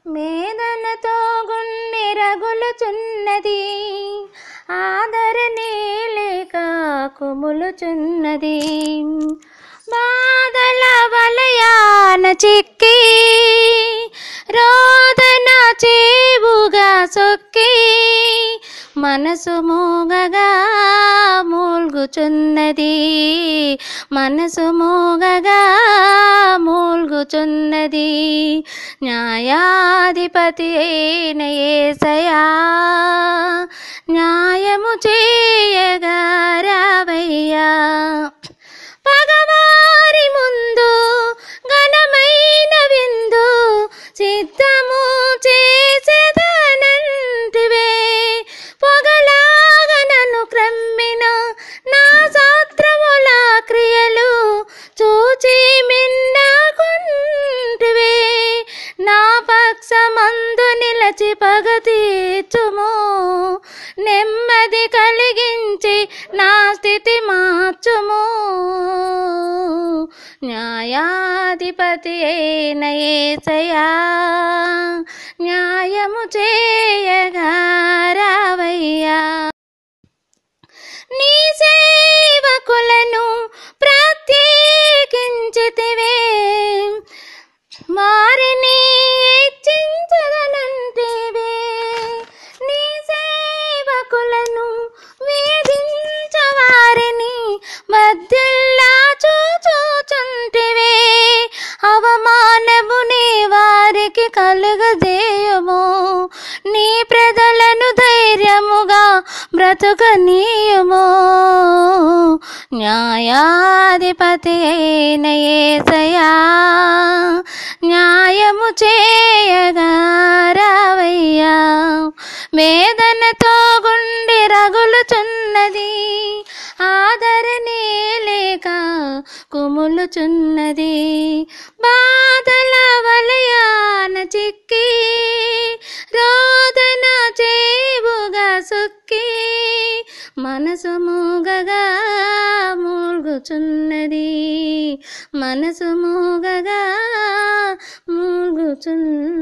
వేదనతో గుండె రగులుచున్నది, ఆదరణే లేక కుములుచున్నది. బాధల వలయాన చిక్కి రోదన చేవుగా సొక్కి మనసు మూగగా మూల్గుచున్నది, మనసు మూగగా మూల్గుచున్నది. న్యాయాధిపతి అయిన యేసయ్యా, న్యాయము చేయగా రావయ్యా. పగవారి ముందు ఘనమైన విందు సిద్ధము చేసేదనంటివే, పొగలాగా నన్ను క్రమ్మిన నా శాస్త్రముల క్రియలు చూచి మిన్నకుంటివే. నా పక్షమందు నిలచి పగ తీర్చుము, నెమ్మది కలిగించి నా స్థితి మార్చుము. న్యాయాధిపతి అయిన యేసయ్యా, న్యాయము చేయగా రావయ్యా. నీ సేవకులను ప్రత్యేకించితివే, వారిని హెచ్చించదనంటివే. నీ సేవకులను వేధించవారిని మధ్యలా చూచుచుంటివే. అవమానముని వారికి కలుగజేయుము, నీ ప్రజలను ధైర్యముగా బ్రతుకనీయుము. న్యాయాధిపతి అయిన యేసయ్యా, న్యాయము చేయగా రావయ్యా. వేదనతో గుండె రగులుచున్నది, ఆదరణే లేక కుములుచున్నది. బాధల వలయాన చిక్కి రోదన చేవుగా సొక్కి మనసు మూగగా మూల్గుచున్నది, మనసు మూగగా మూల్గుచున్నది.